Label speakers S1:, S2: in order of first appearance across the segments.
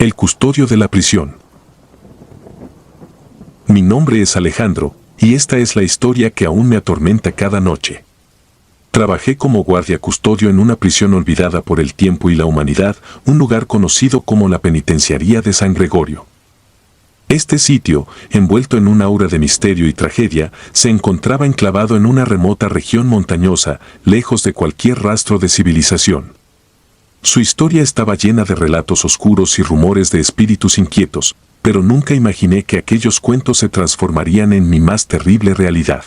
S1: El custodio de la prisión. Mi nombre es Alejandro, y esta es la historia que aún me atormenta cada noche. Trabajé como guardia custodio en una prisión olvidada por el tiempo y la humanidad, un lugar conocido como la Penitenciaría de San Gregorio. Este sitio, envuelto en un aura de misterio y tragedia, se encontraba enclavado en una remota región montañosa, lejos de cualquier rastro de civilización. Su historia estaba llena de relatos oscuros y rumores de espíritus inquietos, pero nunca imaginé que aquellos cuentos se transformarían en mi más terrible realidad.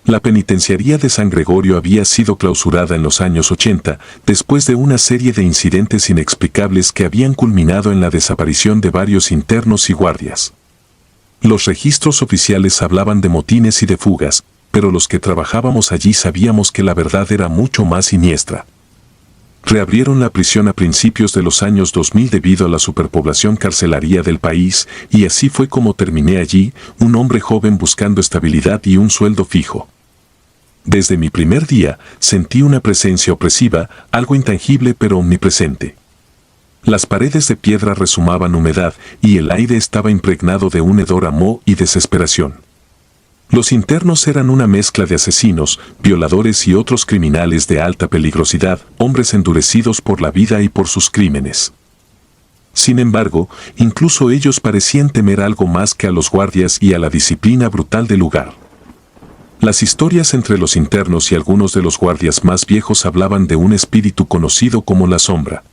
S1: La penitenciaría de San Gregorio había sido clausurada en los años 80, después de una serie de incidentes inexplicables que habían culminado en la desaparición de varios internos y guardias. Los registros oficiales hablaban de motines y de fugas, pero los que trabajábamos allí sabíamos que la verdad era mucho más siniestra. Reabrieron la prisión a principios de los años 2000 debido a la superpoblación carcelaria del país, y así fue como terminé allí, un hombre joven buscando estabilidad y un sueldo fijo. Desde mi primer día, sentí una presencia opresiva, algo intangible pero omnipresente. Las paredes de piedra rezumaban humedad, y el aire estaba impregnado de un hedor a moho y desesperación. Los internos eran una mezcla de asesinos, violadores y otros criminales de alta peligrosidad, hombres endurecidos por la vida y por sus crímenes. Sin embargo, incluso ellos parecían temer algo más que a los guardias y a la disciplina brutal del lugar. Las historias entre los internos y algunos de los guardias más viejos hablaban de un espíritu conocido como la sombra.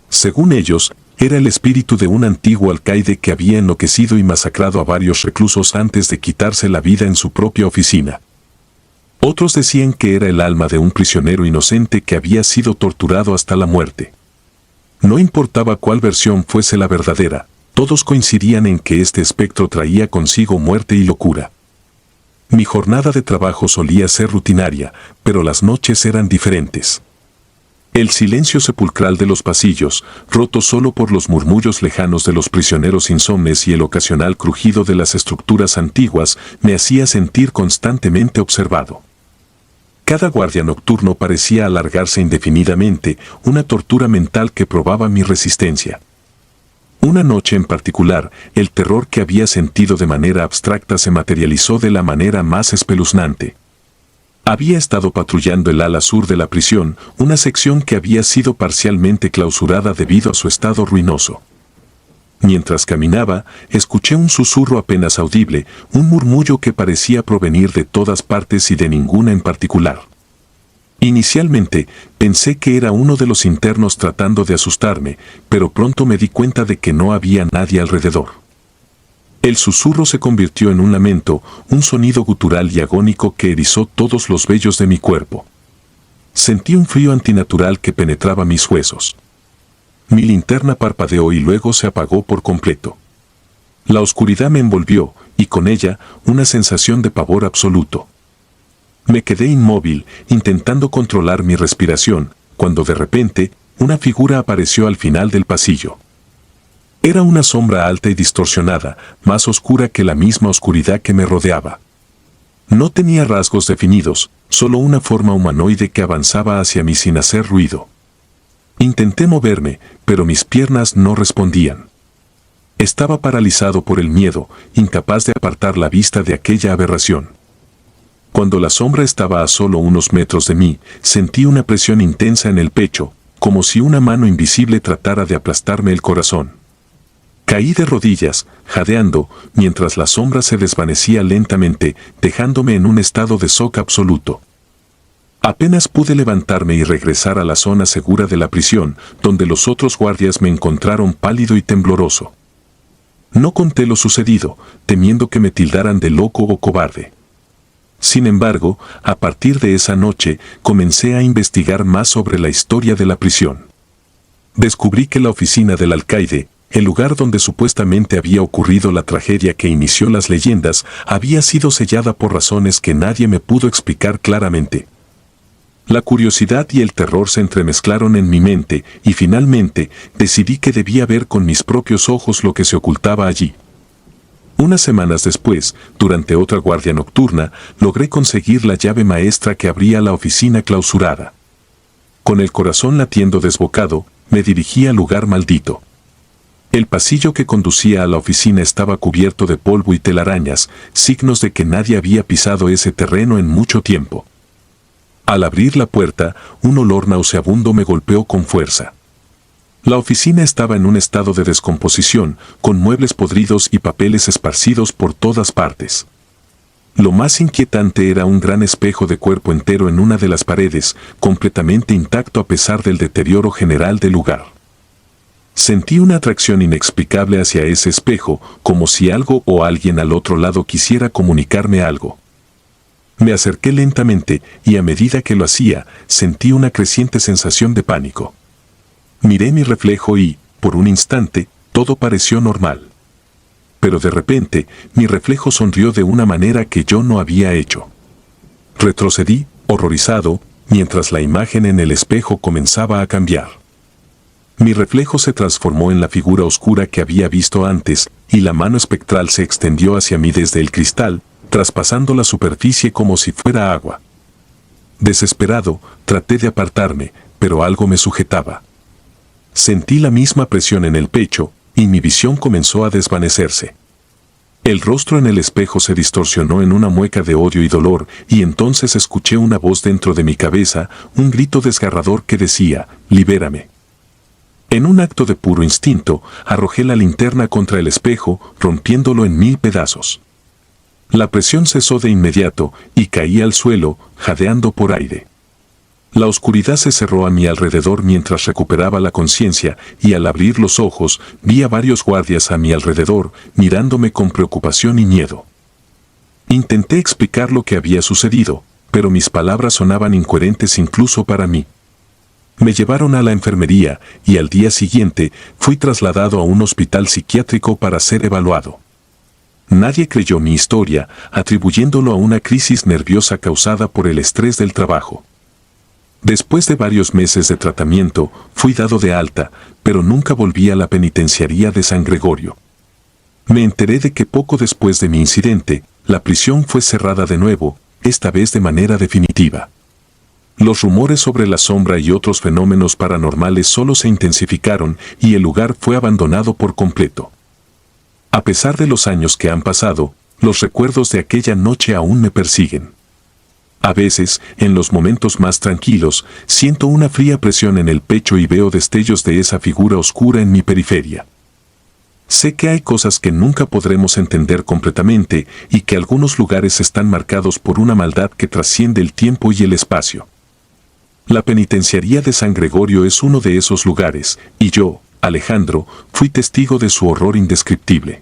S1: Según ellos, era el espíritu de un antiguo alcaide que había enloquecido y masacrado a varios reclusos antes de quitarse la vida en su propia oficina. Otros decían que era el alma de un prisionero inocente que había sido torturado hasta la muerte. No importaba cuál versión fuese la verdadera, todos coincidían en que este espectro traía consigo muerte y locura. Mi jornada de trabajo solía ser rutinaria, pero las noches eran diferentes. El silencio sepulcral de los pasillos, roto solo por los murmullos lejanos de los prisioneros insomnes y el ocasional crujido de las estructuras antiguas, me hacía sentir constantemente observado. Cada guardia nocturno parecía alargarse indefinidamente, una tortura mental que probaba mi resistencia. Una noche en particular, el terror que había sentido de manera abstracta se materializó de la manera más espeluznante. Había estado patrullando el ala sur de la prisión, una sección que había sido parcialmente clausurada debido a su estado ruinoso. Mientras caminaba, escuché un susurro apenas audible, un murmullo que parecía provenir de todas partes y de ninguna en particular. Inicialmente, pensé que era uno de los internos tratando de asustarme, pero pronto me di cuenta de que no había nadie alrededor. El susurro se convirtió en un lamento, un sonido gutural y agónico que erizó todos los vellos de mi cuerpo. Sentí un frío antinatural que penetraba mis huesos. Mi linterna parpadeó y luego se apagó por completo. La oscuridad me envolvió, y con ella, una sensación de pavor absoluto. Me quedé inmóvil, intentando controlar mi respiración, cuando de repente, una figura apareció al final del pasillo. Era una sombra alta y distorsionada, más oscura que la misma oscuridad que me rodeaba. No tenía rasgos definidos, solo una forma humanoide que avanzaba hacia mí sin hacer ruido. Intenté moverme, pero mis piernas no respondían. Estaba paralizado por el miedo, incapaz de apartar la vista de aquella aberración. Cuando la sombra estaba a solo unos metros de mí, sentí una presión intensa en el pecho, como si una mano invisible tratara de aplastarme el corazón. Caí de rodillas, jadeando, mientras la sombra se desvanecía lentamente, dejándome en un estado de shock absoluto. Apenas pude levantarme y regresar a la zona segura de la prisión, donde los otros guardias me encontraron pálido y tembloroso. No conté lo sucedido, temiendo que me tildaran de loco o cobarde. Sin embargo, a partir de esa noche, comencé a investigar más sobre la historia de la prisión. Descubrí que la oficina del alcaide, el lugar donde supuestamente había ocurrido la tragedia que inició las leyendas, había sido sellada por razones que nadie me pudo explicar claramente. La curiosidad y el terror se entremezclaron en mi mente, y finalmente decidí que debía ver con mis propios ojos lo que se ocultaba allí. Unas semanas después, durante otra guardia nocturna, logré conseguir la llave maestra que abría la oficina clausurada. Con el corazón latiendo desbocado, me dirigí al lugar maldito. El pasillo que conducía a la oficina estaba cubierto de polvo y telarañas, signos de que nadie había pisado ese terreno en mucho tiempo. Al abrir la puerta, un olor nauseabundo me golpeó con fuerza. La oficina estaba en un estado de descomposición, con muebles podridos y papeles esparcidos por todas partes. Lo más inquietante era un gran espejo de cuerpo entero en una de las paredes, completamente intacto a pesar del deterioro general del lugar. Sentí una atracción inexplicable hacia ese espejo, como si algo o alguien al otro lado quisiera comunicarme algo. Me acerqué lentamente y a medida que lo hacía, sentí una creciente sensación de pánico. Miré mi reflejo y, por un instante, todo pareció normal. Pero de repente, mi reflejo sonrió de una manera que yo no había hecho. Retrocedí, horrorizado, mientras la imagen en el espejo comenzaba a cambiar. Mi reflejo se transformó en la figura oscura que había visto antes, y la mano espectral se extendió hacia mí desde el cristal, traspasando la superficie como si fuera agua. Desesperado, traté de apartarme, pero algo me sujetaba. Sentí la misma presión en el pecho, y mi visión comenzó a desvanecerse. El rostro en el espejo se distorsionó en una mueca de odio y dolor, y entonces escuché una voz dentro de mi cabeza, un grito desgarrador que decía, «Libérame». En un acto de puro instinto, arrojé la linterna contra el espejo, rompiéndolo en 1000 pedazos. La presión cesó de inmediato, y caí al suelo, jadeando por aire. La oscuridad se cerró a mi alrededor mientras recuperaba la conciencia, y al abrir los ojos, vi a varios guardias a mi alrededor, mirándome con preocupación y miedo. Intenté explicar lo que había sucedido, pero mis palabras sonaban incoherentes incluso para mí. Me llevaron a la enfermería, y al día siguiente, fui trasladado a un hospital psiquiátrico para ser evaluado. Nadie creyó mi historia, atribuyéndolo a una crisis nerviosa causada por el estrés del trabajo. Después de varios meses de tratamiento, fui dado de alta, pero nunca volví a la penitenciaría de San Gregorio. Me enteré de que poco después de mi incidente, la prisión fue cerrada de nuevo, esta vez de manera definitiva. Los rumores sobre la sombra y otros fenómenos paranormales solo se intensificaron y el lugar fue abandonado por completo. A pesar de los años que han pasado, los recuerdos de aquella noche aún me persiguen. A veces, en los momentos más tranquilos, siento una fría presión en el pecho y veo destellos de esa figura oscura en mi periferia. Sé que hay cosas que nunca podremos entender completamente y que algunos lugares están marcados por una maldad que trasciende el tiempo y el espacio. La penitenciaría de San Gregorio es uno de esos lugares, y yo, Alejandro, fui testigo de su horror indescriptible.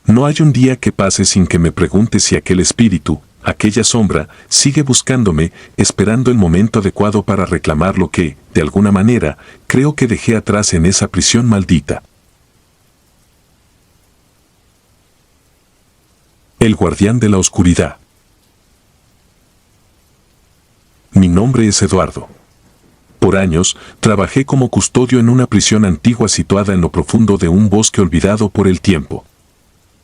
S1: No hay un día que pase sin que me pregunte si aquel espíritu, aquella sombra, sigue buscándome, esperando el momento adecuado para reclamar lo que, de alguna manera, creo que dejé atrás en esa prisión maldita. El guardián de la oscuridad. Mi nombre es Eduardo. Por años, trabajé como custodio en una prisión antigua situada en lo profundo de un bosque olvidado por el tiempo.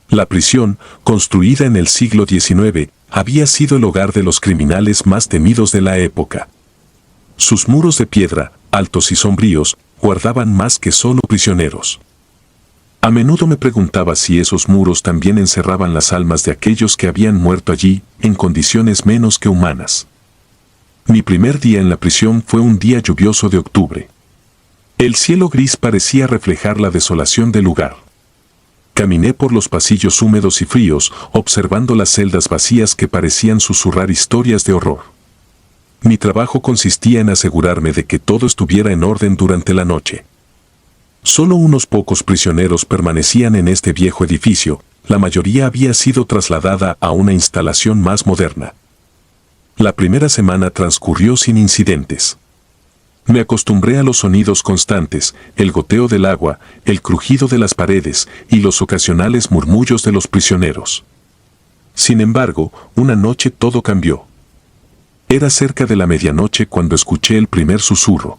S1: La prisión, construida en el siglo XIX, había sido el hogar de los criminales más temidos de la época. Sus muros de piedra, altos y sombríos, guardaban más que solo prisioneros. A menudo me preguntaba si esos muros también encerraban las almas de aquellos que habían muerto allí, en condiciones menos que humanas. Mi primer día en la prisión fue un día lluvioso de octubre. El cielo gris parecía reflejar la desolación del lugar. Caminé por los pasillos húmedos y fríos, observando las celdas vacías que parecían susurrar historias de horror. Mi trabajo consistía en asegurarme de que todo estuviera en orden durante la noche. Solo unos pocos prisioneros permanecían en este viejo edificio, la mayoría había sido trasladada a una instalación más moderna. La primera semana transcurrió sin incidentes. Me acostumbré a los sonidos constantes, el goteo del agua, el crujido de las paredes y los ocasionales murmullos de los prisioneros. Sin embargo, una noche todo cambió. Era cerca de la medianoche cuando escuché el primer susurro.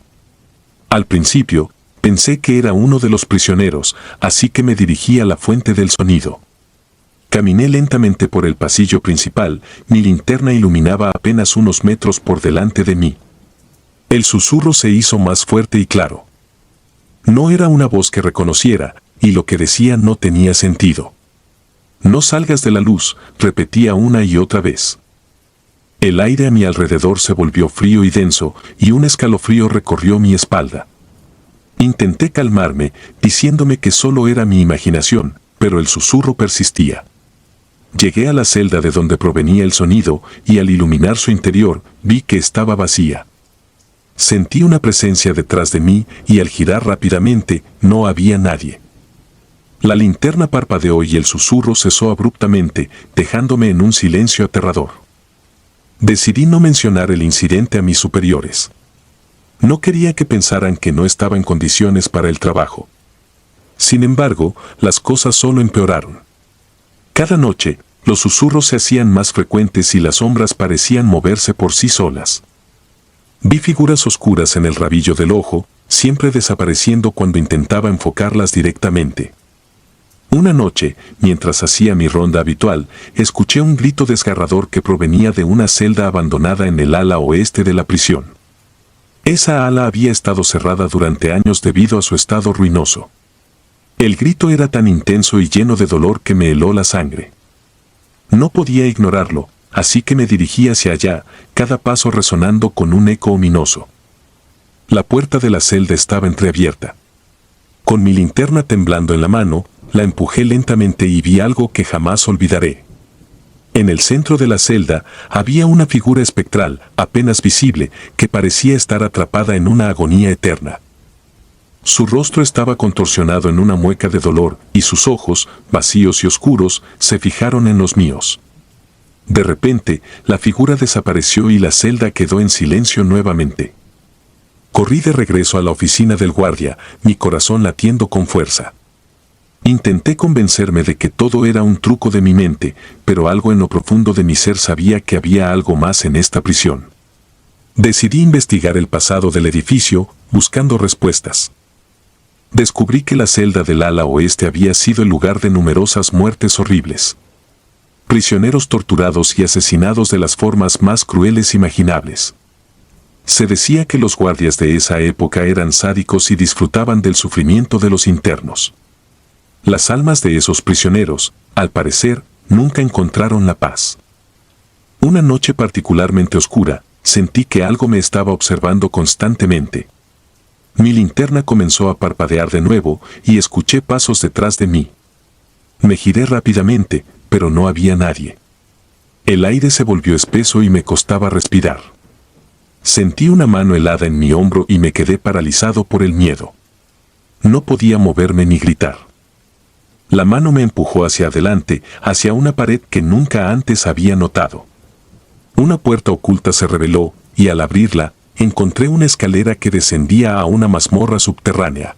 S1: Al principio, pensé que era uno de los prisioneros, así que me dirigí a la fuente del sonido. Caminé lentamente por el pasillo principal, mi linterna iluminaba apenas unos metros por delante de mí. El susurro se hizo más fuerte y claro. No era una voz que reconociera, y lo que decía no tenía sentido. No salgas de la luz, repetía una y otra vez. El aire a mi alrededor se volvió frío y denso, y un escalofrío recorrió mi espalda. Intenté calmarme, diciéndome que solo era mi imaginación, pero el susurro persistía. Llegué a la celda de donde provenía el sonido, y al iluminar su interior, vi que estaba vacía. Sentí una presencia detrás de mí, y al girar rápidamente, no había nadie. La linterna parpadeó y el susurro cesó abruptamente, dejándome en un silencio aterrador. Decidí no mencionar el incidente a mis superiores. No quería que pensaran que no estaba en condiciones para el trabajo. Sin embargo, las cosas solo empeoraron. Cada noche, los susurros se hacían más frecuentes y las sombras parecían moverse por sí solas. Vi figuras oscuras en el rabillo del ojo, siempre desapareciendo cuando intentaba enfocarlas directamente. Una noche, mientras hacía mi ronda habitual, escuché un grito desgarrador que provenía de una celda abandonada en el ala oeste de la prisión. Esa ala había estado cerrada durante años debido a su estado ruinoso. El grito era tan intenso y lleno de dolor que me heló la sangre. No podía ignorarlo, así que me dirigí hacia allá, cada paso resonando con un eco ominoso. La puerta de la celda estaba entreabierta. Con mi linterna temblando en la mano, la empujé lentamente y vi algo que jamás olvidaré. En el centro de la celda había una figura espectral, apenas visible, que parecía estar atrapada en una agonía eterna. Su rostro estaba contorsionado en una mueca de dolor, y sus ojos, vacíos y oscuros, se fijaron en los míos. De repente, la figura desapareció y la celda quedó en silencio nuevamente. Corrí de regreso a la oficina del guardia, mi corazón latiendo con fuerza. Intenté convencerme de que todo era un truco de mi mente, pero algo en lo profundo de mi ser sabía que había algo más en esta prisión. Decidí investigar el pasado del edificio, buscando respuestas. Descubrí que la celda del ala oeste había sido el lugar de numerosas muertes horribles. Prisioneros torturados y asesinados de las formas más crueles imaginables. Se decía que los guardias de esa época eran sádicos y disfrutaban del sufrimiento de los internos. Las almas de esos prisioneros, al parecer, nunca encontraron la paz. Una noche particularmente oscura, sentí que algo me estaba observando constantemente. Mi linterna comenzó a parpadear de nuevo y escuché pasos detrás de mí. Me giré rápidamente, pero no había nadie. El aire se volvió espeso y me costaba respirar. Sentí una mano helada en mi hombro y me quedé paralizado por el miedo. No podía moverme ni gritar. La mano me empujó hacia adelante, hacia una pared que nunca antes había notado. Una puerta oculta se reveló, y al abrirla, encontré una escalera que descendía a una mazmorra subterránea.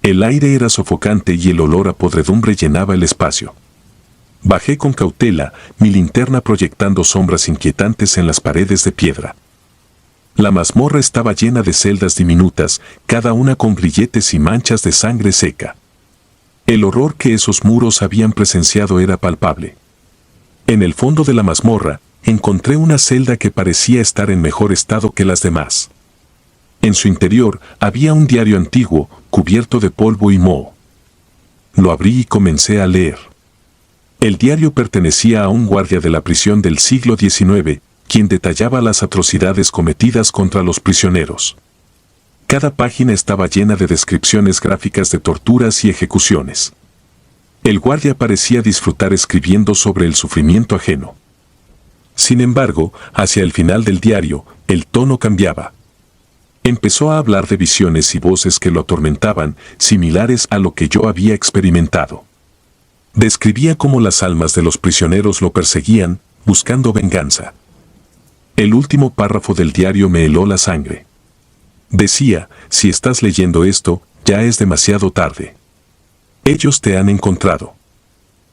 S1: El aire era sofocante y el olor a podredumbre llenaba el espacio. Bajé con cautela, mi linterna proyectando sombras inquietantes en las paredes de piedra. La mazmorra estaba llena de celdas diminutas, cada una con grilletes y manchas de sangre seca. El horror que esos muros habían presenciado era palpable. En el fondo de la mazmorra, encontré una celda que parecía estar en mejor estado que las demás. En su interior había un diario antiguo, cubierto de polvo y moho. Lo abrí y comencé a leer. El diario pertenecía a un guardia de la prisión del siglo XIX, quien detallaba las atrocidades cometidas contra los prisioneros. Cada página estaba llena de descripciones gráficas de torturas y ejecuciones. El guardia parecía disfrutar escribiendo sobre el sufrimiento ajeno. Sin embargo, hacia el final del diario, el tono cambiaba. Empezó a hablar de visiones y voces que lo atormentaban, similares a lo que yo había experimentado. Describía cómo las almas de los prisioneros lo perseguían, buscando venganza. El último párrafo del diario me heló la sangre. Decía, si estás leyendo esto, ya es demasiado tarde. Ellos te han encontrado.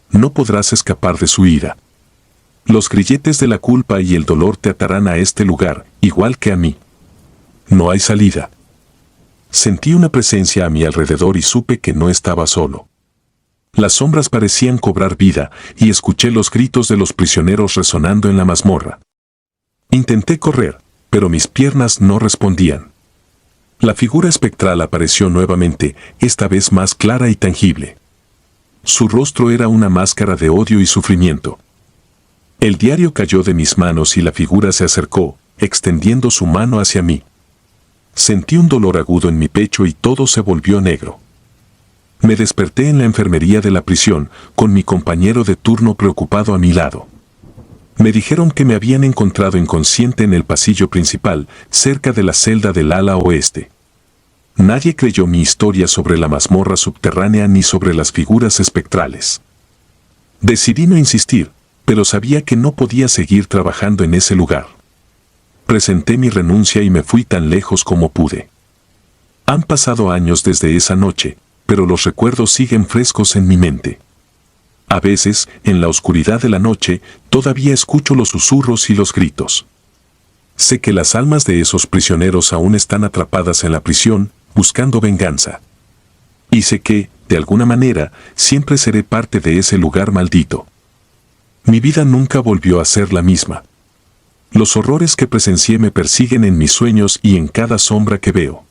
S1: No podrás escapar de su ira. Los grilletes de la culpa y el dolor te atarán a este lugar, igual que a mí. No hay salida. Sentí una presencia a mi alrededor y supe que no estaba solo. Las sombras parecían cobrar vida y escuché los gritos de los prisioneros resonando en la mazmorra. Intenté correr, pero mis piernas no respondían. La figura espectral apareció nuevamente, esta vez más clara y tangible. Su rostro era una máscara de odio y sufrimiento. El diario cayó de mis manos y la figura se acercó, extendiendo su mano hacia mí. Sentí un dolor agudo en mi pecho y todo se volvió negro. Me desperté en la enfermería de la prisión, con mi compañero de turno preocupado a mi lado. Me dijeron que me habían encontrado inconsciente en el pasillo principal, cerca de la celda del ala oeste. Nadie creyó mi historia sobre la mazmorra subterránea ni sobre las figuras espectrales. Decidí no insistir, pero sabía que no podía seguir trabajando en ese lugar. Presenté mi renuncia y me fui tan lejos como pude. Han pasado años desde esa noche, pero los recuerdos siguen frescos en mi mente. A veces, en la oscuridad de la noche, todavía escucho los susurros y los gritos. Sé que las almas de esos prisioneros aún están atrapadas en la prisión, buscando venganza. Y sé que, de alguna manera, siempre seré parte de ese lugar maldito. Mi vida nunca volvió a ser la misma. Los horrores que presencié me persiguen en mis sueños y en cada sombra que veo.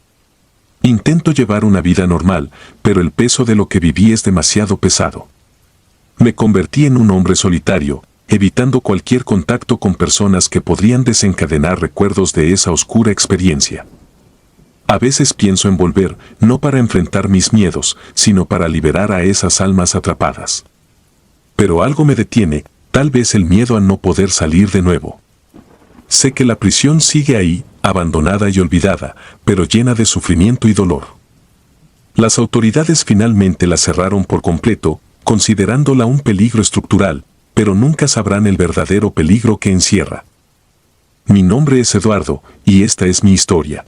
S1: Intento llevar una vida normal, pero el peso de lo que viví es demasiado pesado. Me convertí en un hombre solitario, evitando cualquier contacto con personas que podrían desencadenar recuerdos de esa oscura experiencia. A veces pienso en volver, no para enfrentar mis miedos, sino para liberar a esas almas atrapadas. Pero algo me detiene, tal vez el miedo a no poder salir de nuevo. Sé que la prisión sigue ahí, abandonada y olvidada, pero llena de sufrimiento y dolor. Las autoridades finalmente la cerraron por completo, considerándola un peligro estructural, pero nunca sabrán el verdadero peligro que encierra. Mi nombre es Eduardo, y esta es mi historia.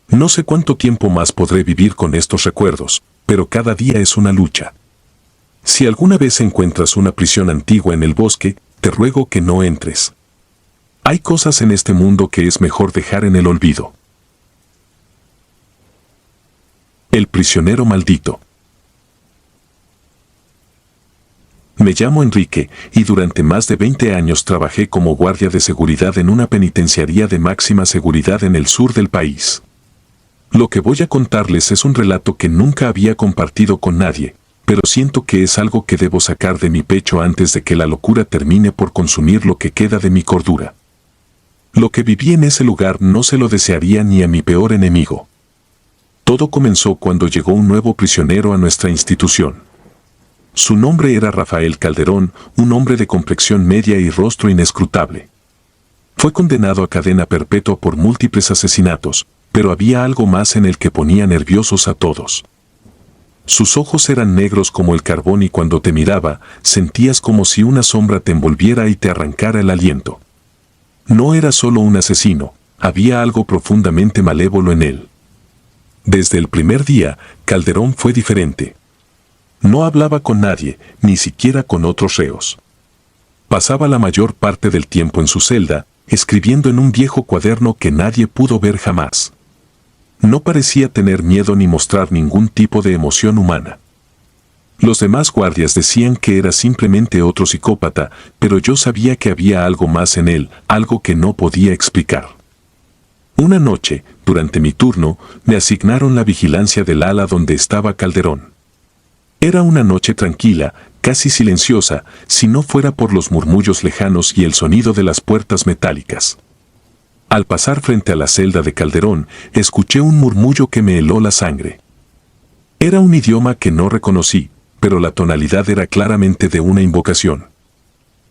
S1: No sé cuánto tiempo más podré vivir con estos recuerdos, pero cada día es una lucha. Si alguna vez encuentras una prisión antigua en el bosque, te ruego que no entres. Hay cosas en este mundo que es mejor dejar en el olvido. El prisionero maldito. Me llamo Enrique, y durante más de 20 años trabajé como guardia de seguridad en una penitenciaría de máxima seguridad en el sur del país. Lo que voy a contarles es un relato que nunca había compartido con nadie, pero siento que es algo que debo sacar de mi pecho antes de que la locura termine por consumir lo que queda de mi cordura. Lo que viví en ese lugar no se lo desearía ni a mi peor enemigo. Todo comenzó cuando llegó un nuevo prisionero a nuestra institución. Su nombre era Rafael Calderón, un hombre de complexión media y rostro inescrutable. Fue condenado a cadena perpetua por múltiples asesinatos, pero había algo más en el que ponía nerviosos a todos. Sus ojos eran negros como el carbón y cuando te miraba, sentías como si una sombra te envolviera y te arrancara el aliento. No era solo un asesino, había algo profundamente malévolo en él. Desde el primer día, Calderón fue diferente. No hablaba con nadie, ni siquiera con otros reos. Pasaba la mayor parte del tiempo en su celda, escribiendo en un viejo cuaderno que nadie pudo ver jamás. No parecía tener miedo ni mostrar ningún tipo de emoción humana. Los demás guardias decían que era simplemente otro psicópata, pero yo sabía que había algo más en él, algo que no podía explicar. Una noche, durante mi turno, me asignaron la vigilancia del ala donde estaba Calderón. Era una noche tranquila, casi silenciosa, si no fuera por los murmullos lejanos y el sonido de las puertas metálicas. Al pasar frente a la celda de Calderón, escuché un murmullo que me heló la sangre. Era un idioma que no reconocí, pero la tonalidad era claramente de una invocación.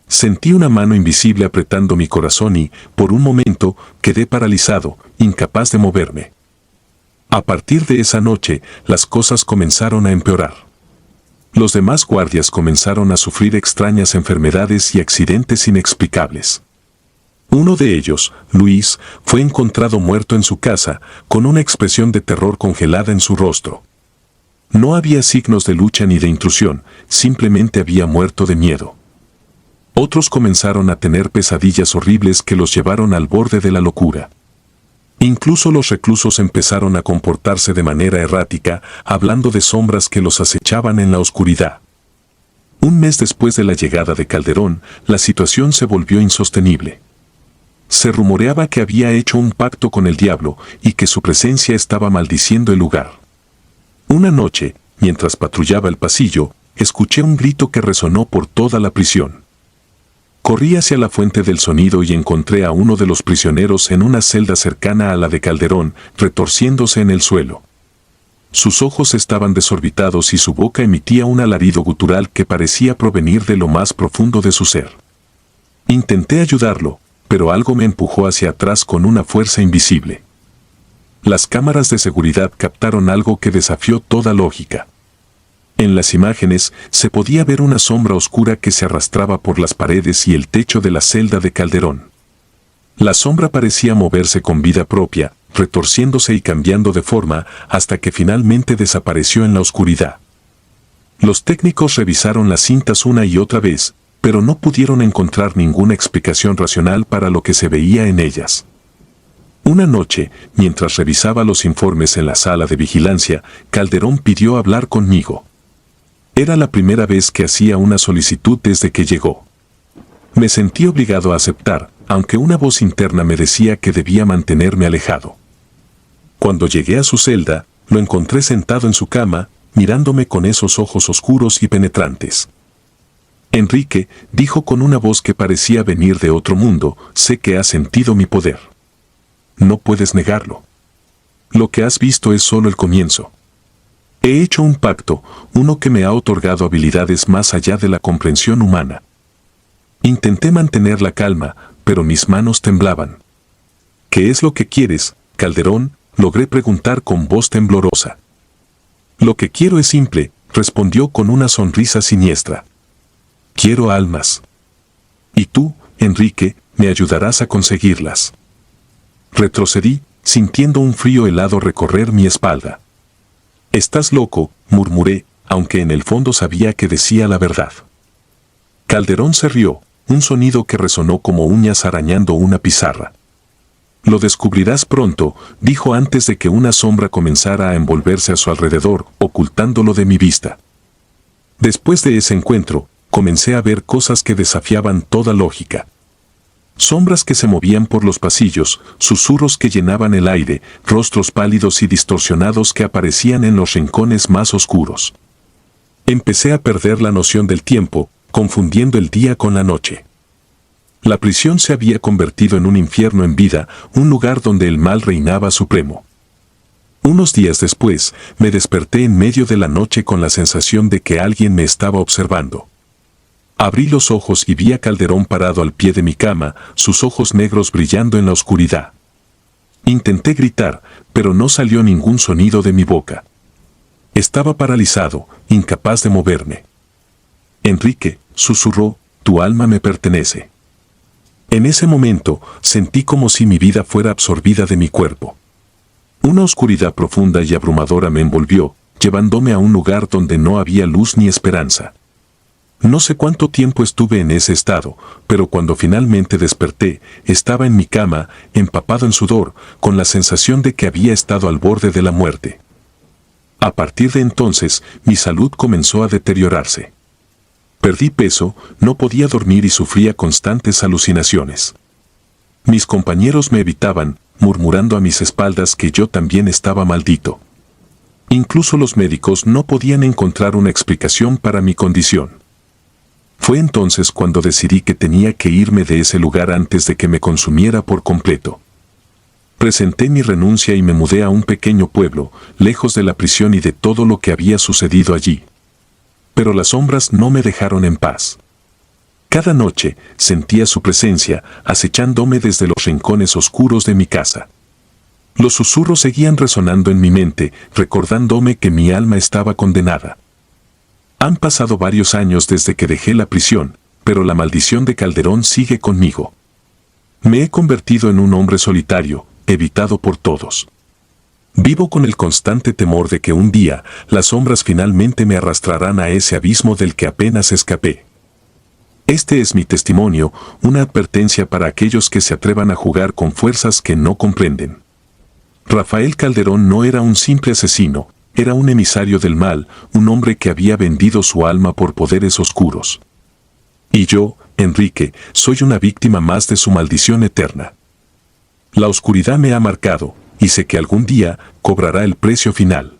S1: Sentí una mano invisible apretando mi corazón y, por un momento, quedé paralizado, incapaz de moverme. A partir de esa noche, las cosas comenzaron a empeorar. Los demás guardias comenzaron a sufrir extrañas enfermedades y accidentes inexplicables. Uno de ellos, Luis, fue encontrado muerto en su casa, con una expresión de terror congelada en su rostro. No había signos de lucha ni de intrusión, simplemente había muerto de miedo. Otros comenzaron a tener pesadillas horribles que los llevaron al borde de la locura. Incluso los reclusos empezaron a comportarse de manera errática, hablando de sombras que los acechaban en la oscuridad. Un mes después de la llegada de Calderón, la situación se volvió insostenible. Se rumoreaba que había hecho un pacto con el diablo y que su presencia estaba maldiciendo el lugar. Una noche, mientras patrullaba el pasillo, escuché un grito que resonó por toda la prisión. Corrí hacia la fuente del sonido y encontré a uno de los prisioneros en una celda cercana a la de Calderón, retorciéndose en el suelo. Sus ojos estaban desorbitados y su boca emitía un alarido gutural que parecía provenir de lo más profundo de su ser. Intenté ayudarlo, pero algo me empujó hacia atrás con una fuerza invisible. Las cámaras de seguridad captaron algo que desafió toda lógica. En las imágenes se podía ver una sombra oscura que se arrastraba por las paredes y el techo de la celda de Calderón. La sombra parecía moverse con vida propia, retorciéndose y cambiando de forma hasta que finalmente desapareció en la oscuridad. Los técnicos revisaron las cintas una y otra vez, pero no pudieron encontrar ninguna explicación racional para lo que se veía en ellas. Una noche, mientras revisaba los informes en la sala de vigilancia, Calderón pidió hablar conmigo. Era la primera vez que hacía una solicitud desde que llegó. Me sentí obligado a aceptar, aunque una voz interna me decía que debía mantenerme alejado. Cuando llegué a su celda, lo encontré sentado en su cama, mirándome con esos ojos oscuros y penetrantes. Enrique, dijo con una voz que parecía venir de otro mundo, sé que has sentido mi poder. No puedes negarlo. Lo que has visto es solo el comienzo. He hecho un pacto, uno que me ha otorgado habilidades más allá de la comprensión humana. Intenté mantener la calma, pero mis manos temblaban. ¿Qué es lo que quieres, Calderón?, logré preguntar con voz temblorosa. Lo que quiero es simple, respondió con una sonrisa siniestra. Quiero almas. Y tú, Enrique, me ayudarás a conseguirlas. Retrocedí, sintiendo un frío helado recorrer mi espalda. Estás loco, murmuré, aunque en el fondo sabía que decía la verdad. Calderón se rió, un sonido que resonó como uñas arañando una pizarra. Lo descubrirás pronto, dijo antes de que una sombra comenzara a envolverse a su alrededor, ocultándolo de mi vista. Después de ese encuentro, comencé a ver cosas que desafiaban toda lógica. Sombras que se movían por los pasillos, susurros que llenaban el aire, rostros pálidos y distorsionados que aparecían en los rincones más oscuros. Empecé a perder la noción del tiempo, confundiendo el día con la noche. La prisión se había convertido en un infierno en vida, un lugar donde el mal reinaba supremo. Unos días después, me desperté en medio de la noche con la sensación de que alguien me estaba observando. Abrí los ojos y vi a Calderón parado al pie de mi cama, sus ojos negros brillando en la oscuridad. Intenté gritar, pero no salió ningún sonido de mi boca. Estaba paralizado, incapaz de moverme. Enrique, susurró, tu alma me pertenece. En ese momento, sentí como si mi vida fuera absorbida de mi cuerpo. Una oscuridad profunda y abrumadora me envolvió, llevándome a un lugar donde no había luz ni esperanza. No sé cuánto tiempo estuve en ese estado, pero cuando finalmente desperté, estaba en mi cama, empapado en sudor, con la sensación de que había estado al borde de la muerte. A partir de entonces, mi salud comenzó a deteriorarse. Perdí peso, no podía dormir y sufría constantes alucinaciones. Mis compañeros me evitaban, murmurando a mis espaldas que yo también estaba maldito. Incluso los médicos no podían encontrar una explicación para mi condición. Fue entonces cuando decidí que tenía que irme de ese lugar antes de que me consumiera por completo. Presenté mi renuncia y me mudé a un pequeño pueblo, lejos de la prisión y de todo lo que había sucedido allí. Pero las sombras no me dejaron en paz. Cada noche sentía su presencia, acechándome desde los rincones oscuros de mi casa. Los susurros seguían resonando en mi mente, recordándome que mi alma estaba condenada. Han pasado varios años desde que dejé la prisión, pero la maldición de Calderón sigue conmigo. Me he convertido en un hombre solitario, evitado por todos. Vivo con el constante temor de que un día las sombras finalmente me arrastrarán a ese abismo del que apenas escapé. Este es mi testimonio, una advertencia para aquellos que se atrevan a jugar con fuerzas que no comprenden. Rafael Calderón no era un simple asesino, era un emisario del mal, un hombre que había vendido su alma por poderes oscuros. Y yo, Enrique, soy una víctima más de su maldición eterna. La oscuridad me ha marcado, y sé que algún día cobrará el precio final.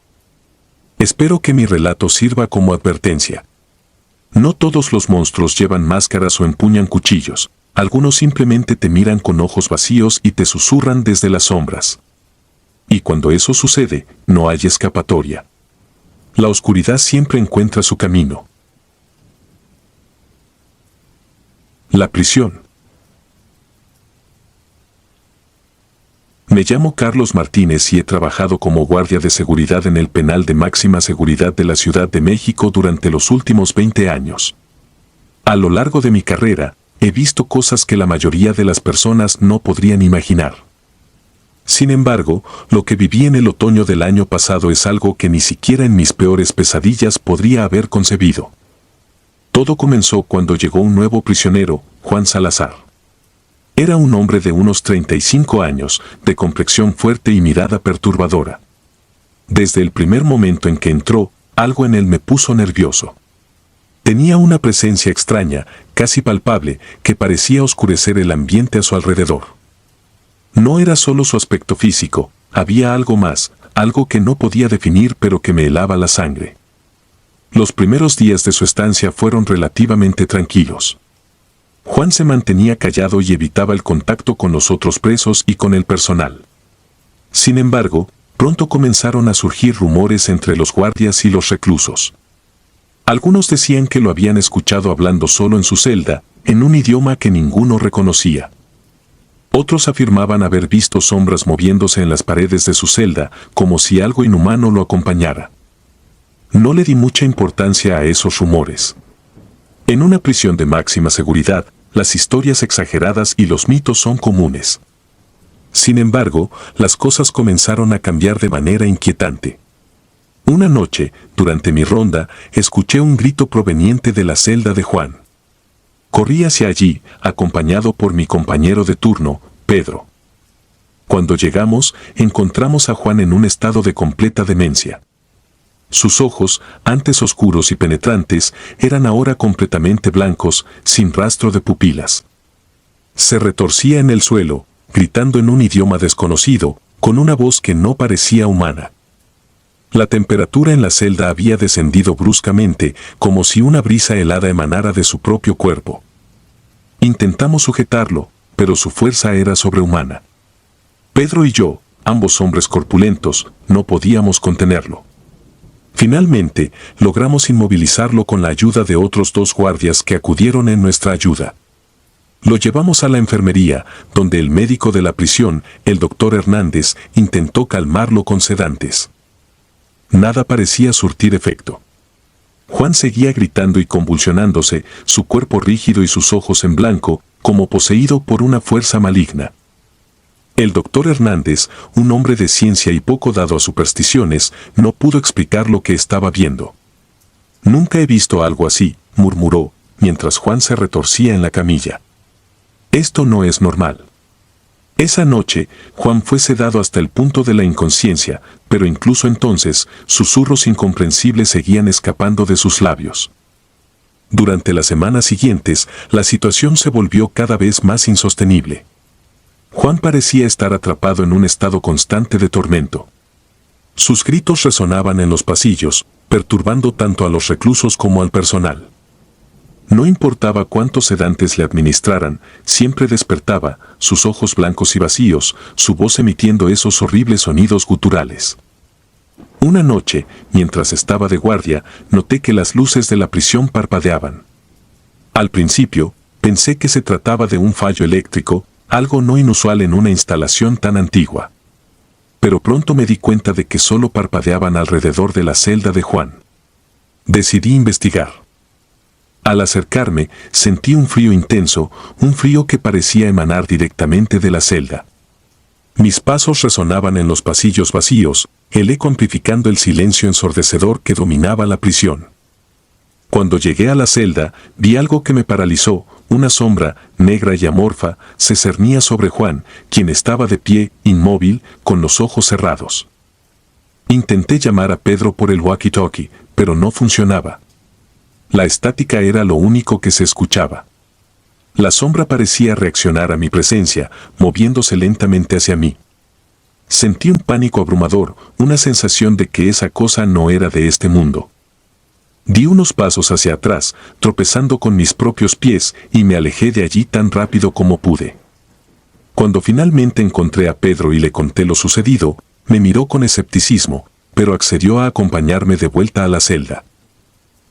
S1: Espero que mi relato sirva como advertencia. No todos los monstruos llevan máscaras o empuñan cuchillos. Algunos simplemente te miran con ojos vacíos y te susurran desde las sombras. Y cuando eso sucede, no hay escapatoria. La oscuridad siempre encuentra su camino. La prisión. Me llamo Carlos Martínez y he trabajado como guardia de seguridad en el penal de máxima seguridad de la Ciudad de México durante los últimos 20 años. A lo largo de mi carrera, he visto cosas que la mayoría de las personas no podrían imaginar. Sin embargo, lo que viví en el otoño del año pasado es algo que ni siquiera en mis peores pesadillas podría haber concebido. Todo comenzó cuando llegó un nuevo prisionero, Juan Salazar. Era un hombre de unos 35 años, de complexión fuerte y mirada perturbadora. Desde el primer momento en que entró, algo en él me puso nervioso. Tenía una presencia extraña, casi palpable, que parecía oscurecer el ambiente a su alrededor. No era solo su aspecto físico, había algo más, algo que no podía definir pero que me helaba la sangre. Los primeros días de su estancia fueron relativamente tranquilos. Juan se mantenía callado y evitaba el contacto con los otros presos y con el personal. Sin embargo, pronto comenzaron a surgir rumores entre los guardias y los reclusos. Algunos decían que lo habían escuchado hablando solo en su celda, en un idioma que ninguno reconocía. Otros afirmaban haber visto sombras moviéndose en las paredes de su celda, como si algo inhumano lo acompañara. No le di mucha importancia a esos rumores. En una prisión de máxima seguridad, las historias exageradas y los mitos son comunes. Sin embargo, las cosas comenzaron a cambiar de manera inquietante. Una noche, durante mi ronda, escuché un grito proveniente de la celda de Juan. Corrí hacia allí, acompañado por mi compañero de turno, Pedro. Cuando llegamos, encontramos a Juan en un estado de completa demencia. Sus ojos, antes oscuros y penetrantes, eran ahora completamente blancos, sin rastro de pupilas. Se retorcía en el suelo, gritando en un idioma desconocido, con una voz que no parecía humana. La temperatura en la celda había descendido bruscamente, como si una brisa helada emanara de su propio cuerpo. Intentamos sujetarlo, pero su fuerza era sobrehumana. Pedro y yo, ambos hombres corpulentos, no podíamos contenerlo. Finalmente, logramos inmovilizarlo con la ayuda de otros 2 guardias que acudieron en nuestra ayuda. Lo llevamos a la enfermería, donde el médico de la prisión, el doctor Hernández, intentó calmarlo con sedantes. Nada parecía surtir efecto. Juan seguía gritando y convulsionándose, su cuerpo rígido y sus ojos en blanco, como poseído por una fuerza maligna. El doctor Hernández, un hombre de ciencia y poco dado a supersticiones, no pudo explicar lo que estaba viendo. «Nunca he visto algo así», murmuró, mientras Juan se retorcía en la camilla. «Esto no es normal». Esa noche, Juan fue sedado hasta el punto de la inconsciencia, pero incluso entonces, susurros incomprensibles seguían escapando de sus labios. Durante las semanas siguientes, la situación se volvió cada vez más insostenible. Juan parecía estar atrapado en un estado constante de tormento. Sus gritos resonaban en los pasillos, perturbando tanto a los reclusos como al personal. No importaba cuántos sedantes le administraran, siempre despertaba, sus ojos blancos y vacíos, su voz emitiendo esos horribles sonidos guturales. Una noche, mientras estaba de guardia, noté que las luces de la prisión parpadeaban. Al principio, pensé que se trataba de un fallo eléctrico, algo no inusual en una instalación tan antigua. Pero pronto me di cuenta de que solo parpadeaban alrededor de la celda de Juan. Decidí investigar. Al acercarme, sentí un frío intenso, un frío que parecía emanar directamente de la celda. Mis pasos resonaban en los pasillos vacíos, el eco amplificando el silencio ensordecedor que dominaba la prisión. Cuando llegué a la celda, vi algo que me paralizó, una sombra, negra y amorfa, se cernía sobre Juan, quien estaba de pie, inmóvil, con los ojos cerrados. Intenté llamar a Pedro por el walkie-talkie, pero no funcionaba. La estática era lo único que se escuchaba. La sombra parecía reaccionar a mi presencia, moviéndose lentamente hacia mí. Sentí un pánico abrumador, una sensación de que esa cosa no era de este mundo. Di unos pasos hacia atrás, tropezando con mis propios pies, y me alejé de allí tan rápido como pude. Cuando finalmente encontré a Pedro y le conté lo sucedido, me miró con escepticismo, pero accedió a acompañarme de vuelta a la celda.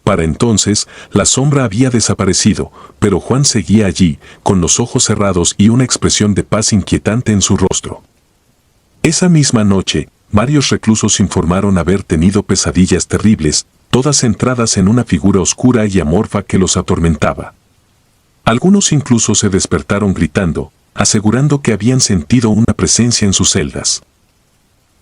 S1: Para entonces, la sombra había desaparecido, pero Juan seguía allí, con los ojos cerrados y una expresión de paz inquietante en su rostro. Esa misma noche, varios reclusos informaron haber tenido pesadillas terribles, todas centradas en una figura oscura y amorfa que los atormentaba. Algunos incluso se despertaron gritando, asegurando que habían sentido una presencia en sus celdas.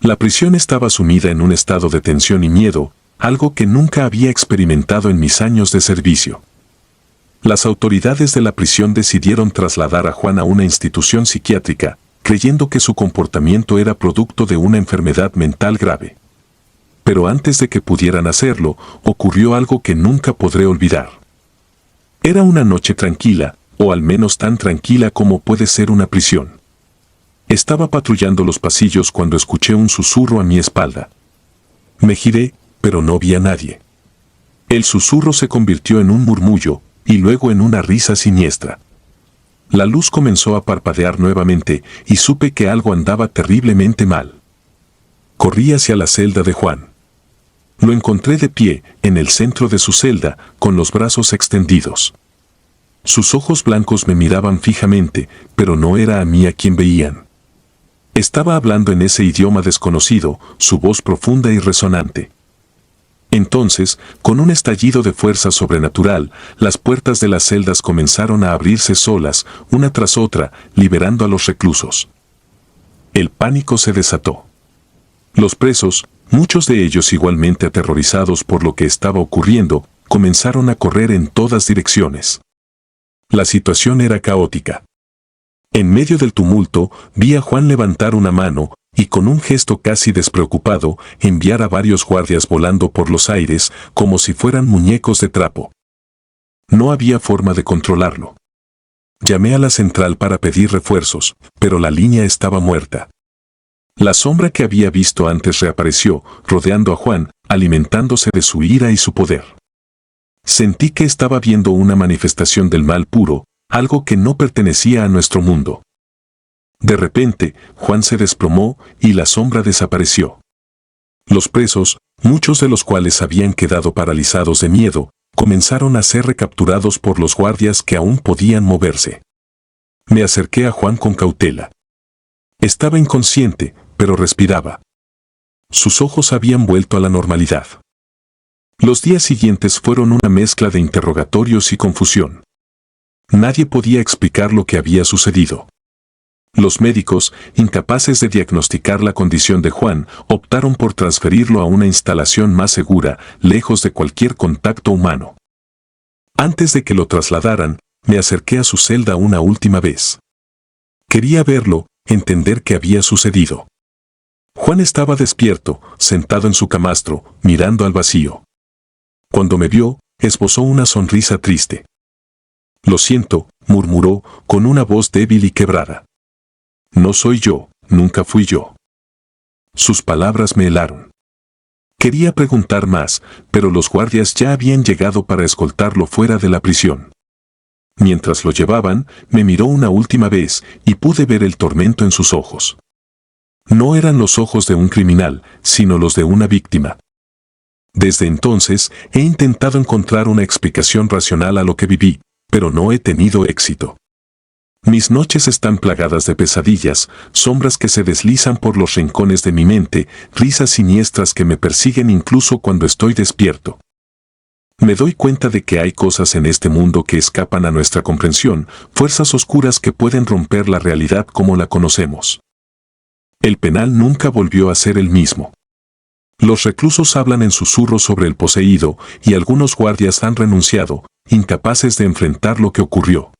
S1: La prisión estaba sumida en un estado de tensión y miedo, algo que nunca había experimentado en mis años de servicio. Las autoridades de la prisión decidieron trasladar a Juan a una institución psiquiátrica, creyendo que su comportamiento era producto de una enfermedad mental grave. Pero antes de que pudieran hacerlo, ocurrió algo que nunca podré olvidar. Era una noche tranquila, o al menos tan tranquila como puede ser una prisión. Estaba patrullando los pasillos cuando escuché un susurro a mi espalda. Me giré, pero no vi a nadie. El susurro se convirtió en un murmullo, y luego en una risa siniestra. La luz comenzó a parpadear nuevamente, y supe que algo andaba terriblemente mal. Corrí hacia la celda de Juan. Lo encontré de pie, en el centro de su celda, con los brazos extendidos. Sus ojos blancos me miraban fijamente, pero no era a mí a quien veían. Estaba hablando en ese idioma desconocido, su voz profunda y resonante. Entonces, con un estallido de fuerza sobrenatural, las puertas de las celdas comenzaron a abrirse solas, una tras otra, liberando a los reclusos. El pánico se desató. Los presos, muchos de ellos igualmente aterrorizados por lo que estaba ocurriendo, comenzaron a correr en todas direcciones. La situación era caótica. En medio del tumulto, vi a Juan levantar una mano, y con un gesto casi despreocupado, enviar a varios guardias volando por los aires, como si fueran muñecos de trapo. No había forma de controlarlo. Llamé a la central para pedir refuerzos, pero la línea estaba muerta. La sombra que había visto antes reapareció, rodeando a Juan, alimentándose de su ira y su poder. Sentí que estaba viendo una manifestación del mal puro, algo que no pertenecía a nuestro mundo. De repente, Juan se desplomó y la sombra desapareció. Los presos, muchos de los cuales habían quedado paralizados de miedo, comenzaron a ser recapturados por los guardias que aún podían moverse. Me acerqué a Juan con cautela. Estaba inconsciente, pero respiraba. Sus ojos habían vuelto a la normalidad. Los días siguientes fueron una mezcla de interrogatorios y confusión. Nadie podía explicar lo que había sucedido. Los médicos, incapaces de diagnosticar la condición de Juan, optaron por transferirlo a una instalación más segura, lejos de cualquier contacto humano. Antes de que lo trasladaran, me acerqué a su celda una última vez. Quería verlo, entender qué había sucedido. Juan estaba despierto, sentado en su camastro, mirando al vacío. Cuando me vio, esbozó una sonrisa triste. «Lo siento», murmuró, con una voz débil y quebrada. «No soy yo, nunca fui yo». Sus palabras me helaron. Quería preguntar más, pero los guardias ya habían llegado para escoltarlo fuera de la prisión. Mientras lo llevaban, me miró una última vez y pude ver el tormento en sus ojos. No eran los ojos de un criminal, sino los de una víctima. Desde entonces, he intentado encontrar una explicación racional a lo que viví, pero no he tenido éxito. Mis noches están plagadas de pesadillas, sombras que se deslizan por los rincones de mi mente, risas siniestras que me persiguen incluso cuando estoy despierto. Me doy cuenta de que hay cosas en este mundo que escapan a nuestra comprensión, fuerzas oscuras que pueden romper la realidad como la conocemos. El penal nunca volvió a ser el mismo. Los reclusos hablan en susurros sobre el poseído, y algunos guardias han renunciado, incapaces de enfrentar lo que ocurrió.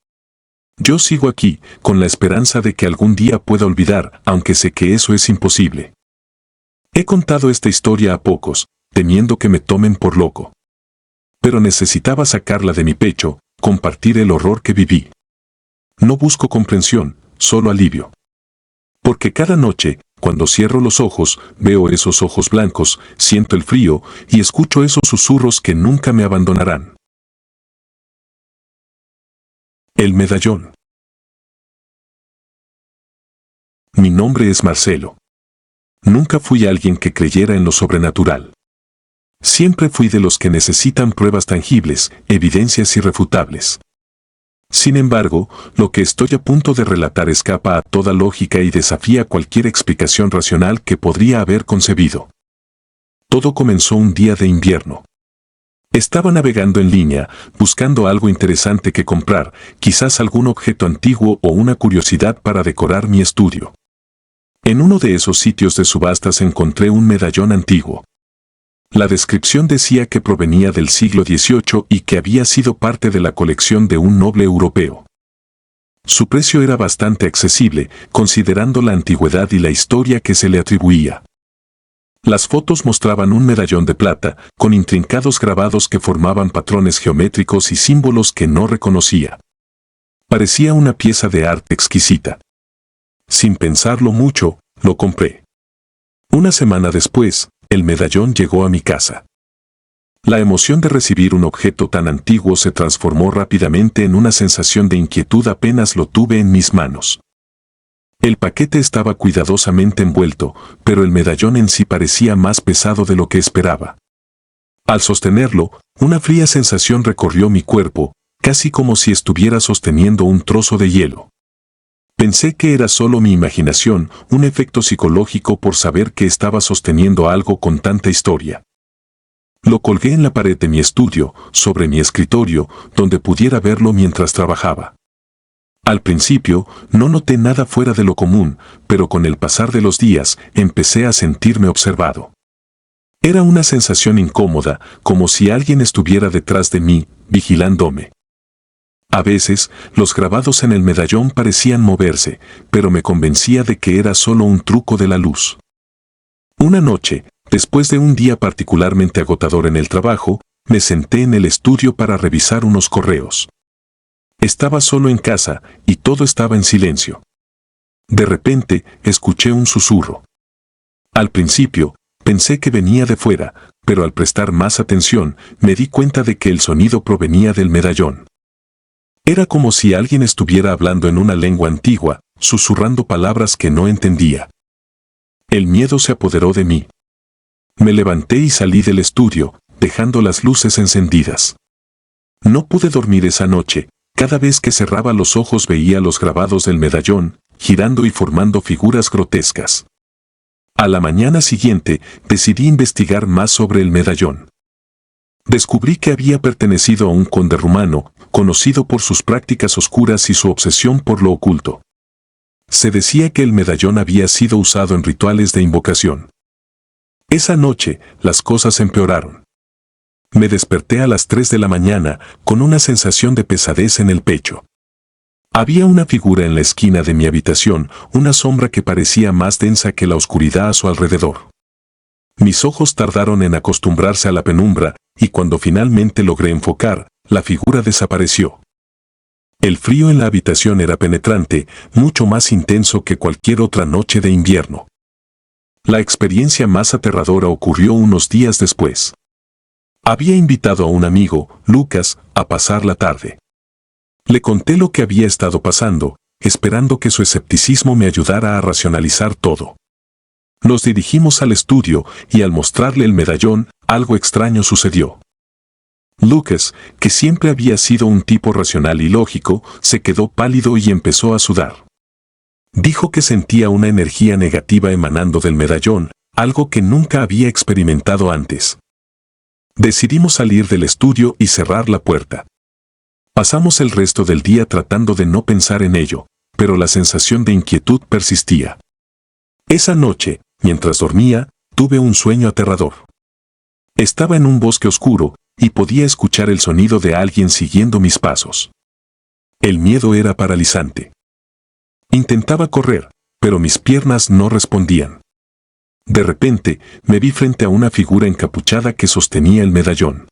S1: Yo sigo aquí, con la esperanza de que algún día pueda olvidar, aunque sé que eso es imposible. He contado esta historia a pocos, temiendo que me tomen por loco. Pero necesitaba sacarla de mi pecho, compartir el horror que viví. No busco comprensión, solo alivio. Porque cada noche, cuando cierro los ojos, veo esos ojos blancos, siento el frío y escucho esos susurros que nunca me abandonarán. El medallón. Mi nombre es Marcelo. Nunca fui alguien que creyera en lo sobrenatural. Siempre fui de los que necesitan pruebas tangibles, evidencias irrefutables. Sin embargo, lo que estoy a punto de relatar escapa a toda lógica y desafía cualquier explicación racional que podría haber concebido. Todo comenzó un día de invierno. Estaba navegando en línea, buscando algo interesante que comprar, quizás algún objeto antiguo o una curiosidad para decorar mi estudio. En uno de esos sitios de subastas encontré un medallón antiguo. La descripción decía que provenía del siglo XVIII y que había sido parte de la colección de un noble europeo. Su precio era bastante accesible, considerando la antigüedad y la historia que se le atribuía. Las fotos mostraban un medallón de plata, con intrincados grabados que formaban patrones geométricos y símbolos que no reconocía. Parecía una pieza de arte exquisita. Sin pensarlo mucho, lo compré. Una semana después, el medallón llegó a mi casa. La emoción de recibir un objeto tan antiguo se transformó rápidamente en una sensación de inquietud apenas lo tuve en mis manos. El paquete estaba cuidadosamente envuelto, pero el medallón en sí parecía más pesado de lo que esperaba. Al sostenerlo, una fría sensación recorrió mi cuerpo, casi como si estuviera sosteniendo un trozo de hielo. Pensé que era solo mi imaginación, un efecto psicológico por saber que estaba sosteniendo algo con tanta historia. Lo colgué en la pared de mi estudio, sobre mi escritorio, donde pudiera verlo mientras trabajaba. Al principio, no noté nada fuera de lo común, pero con el pasar de los días, empecé a sentirme observado. Era una sensación incómoda, como si alguien estuviera detrás de mí, vigilándome. A veces, los grabados en el medallón parecían moverse, pero me convencía de que era solo un truco de la luz. Una noche, después de un día particularmente agotador en el trabajo, me senté en el estudio para revisar unos correos. Estaba solo en casa, y todo estaba en silencio. De repente, escuché un susurro. Al principio, pensé que venía de fuera, pero al prestar más atención, me di cuenta de que el sonido provenía del medallón. Era como si alguien estuviera hablando en una lengua antigua, susurrando palabras que no entendía. El miedo se apoderó de mí. Me levanté y salí del estudio, dejando las luces encendidas. No pude dormir esa noche. Cada vez que cerraba los ojos veía los grabados del medallón, girando y formando figuras grotescas. A la mañana siguiente, decidí investigar más sobre el medallón. Descubrí que había pertenecido a un conde rumano, conocido por sus prácticas oscuras y su obsesión por lo oculto. Se decía que el medallón había sido usado en rituales de invocación. Esa noche, las cosas empeoraron. Me desperté a las 3 de la mañana, con una sensación de pesadez en el pecho. Había una figura en la esquina de mi habitación, una sombra que parecía más densa que la oscuridad a su alrededor. Mis ojos tardaron en acostumbrarse a la penumbra, y cuando finalmente logré enfocar, la figura desapareció. El frío en la habitación era penetrante, mucho más intenso que cualquier otra noche de invierno. La experiencia más aterradora ocurrió unos días después. Había invitado a un amigo, Lucas, a pasar la tarde. Le conté lo que había estado pasando, esperando que su escepticismo me ayudara a racionalizar todo. Nos dirigimos al estudio y al mostrarle el medallón, algo extraño sucedió. Lucas, que siempre había sido un tipo racional y lógico, se quedó pálido y empezó a sudar. Dijo que sentía una energía negativa emanando del medallón, algo que nunca había experimentado antes. Decidimos salir del estudio y cerrar la puerta. Pasamos el resto del día tratando de no pensar en ello, pero la sensación de inquietud persistía. Esa noche, mientras dormía, tuve un sueño aterrador. Estaba en un bosque oscuro, y podía escuchar el sonido de alguien siguiendo mis pasos. El miedo era paralizante. Intentaba correr, pero mis piernas no respondían. De repente, me vi frente a una figura encapuchada que sostenía el medallón.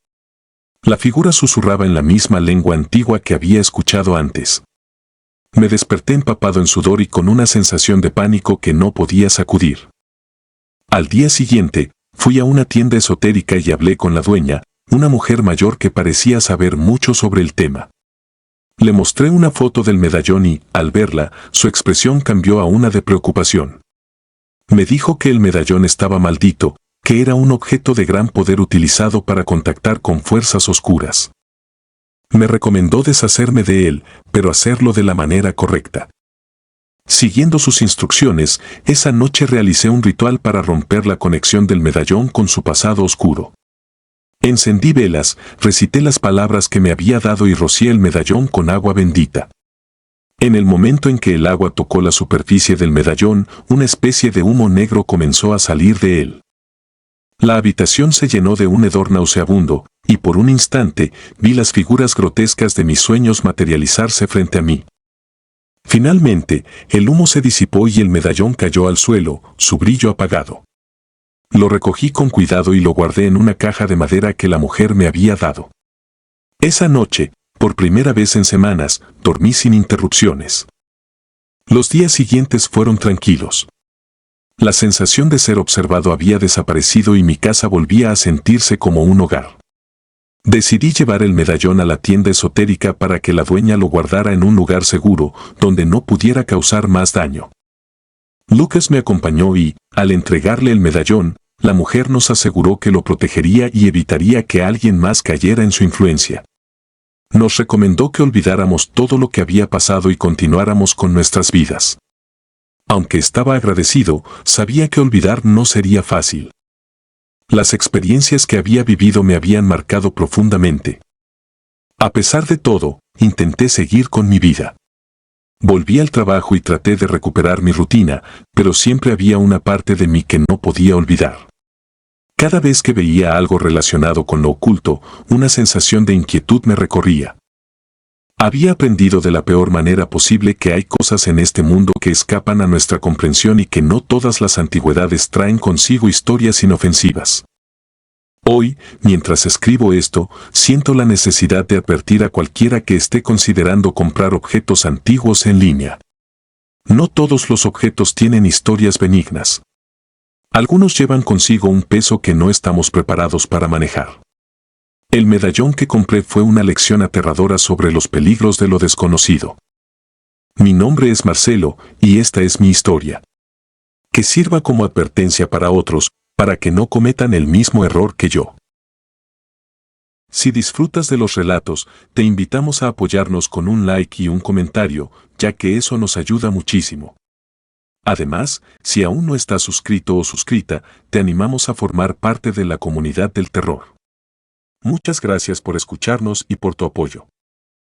S1: La figura susurraba en la misma lengua antigua que había escuchado antes. Me desperté empapado en sudor y con una sensación de pánico que no podía sacudir. Al día siguiente, fui a una tienda esotérica y hablé con la dueña, una mujer mayor que parecía saber mucho sobre el tema. Le mostré una foto del medallón y, al verla, su expresión cambió a una de preocupación. Me dijo que el medallón estaba maldito, que era un objeto de gran poder utilizado para contactar con fuerzas oscuras. Me recomendó deshacerme de él, pero hacerlo de la manera correcta. Siguiendo sus instrucciones, esa noche realicé un ritual para romper la conexión del medallón con su pasado oscuro. Encendí velas, recité las palabras que me había dado y rocié el medallón con agua bendita. En el momento en que el agua tocó la superficie del medallón, una especie de humo negro comenzó a salir de él. La habitación se llenó de un hedor nauseabundo, y por un instante vi las figuras grotescas de mis sueños materializarse frente a mí. Finalmente, el humo se disipó y el medallón cayó al suelo, su brillo apagado. Lo recogí con cuidado y lo guardé en una caja de madera que la mujer me había dado. Esa noche, por primera vez en semanas, dormí sin interrupciones. Los días siguientes fueron tranquilos. La sensación de ser observado había desaparecido y mi casa volvía a sentirse como un hogar. Decidí llevar el medallón a la tienda esotérica para que la dueña lo guardara en un lugar seguro, donde no pudiera causar más daño. Lucas me acompañó y, al entregarle el medallón, la mujer nos aseguró que lo protegería y evitaría que alguien más cayera en su influencia. Nos recomendó que olvidáramos todo lo que había pasado y continuáramos con nuestras vidas. Aunque estaba agradecido, sabía que olvidar no sería fácil. Las experiencias que había vivido me habían marcado profundamente. A pesar de todo, intenté seguir con mi vida. Volví al trabajo y traté de recuperar mi rutina, pero siempre había una parte de mí que no podía olvidar. Cada vez que veía algo relacionado con lo oculto, una sensación de inquietud me recorría. Había aprendido de la peor manera posible que hay cosas en este mundo que escapan a nuestra comprensión y que no todas las antigüedades traen consigo historias inofensivas. Hoy, mientras escribo esto, siento la necesidad de advertir a cualquiera que esté considerando comprar objetos antiguos en línea. No todos los objetos tienen historias benignas. Algunos llevan consigo un peso que no estamos preparados para manejar. El medallón que compré fue una lección aterradora sobre los peligros de lo desconocido. Mi nombre es Marcelo, y esta es mi historia. Que sirva como advertencia para otros, para que no cometan el mismo error que yo. Si disfrutas de los relatos, te invitamos a apoyarnos con un like y un comentario, ya que eso nos ayuda muchísimo. Además, si aún no estás suscrito o suscrita, te animamos a formar parte de la comunidad del terror. Muchas gracias por escucharnos y por tu apoyo.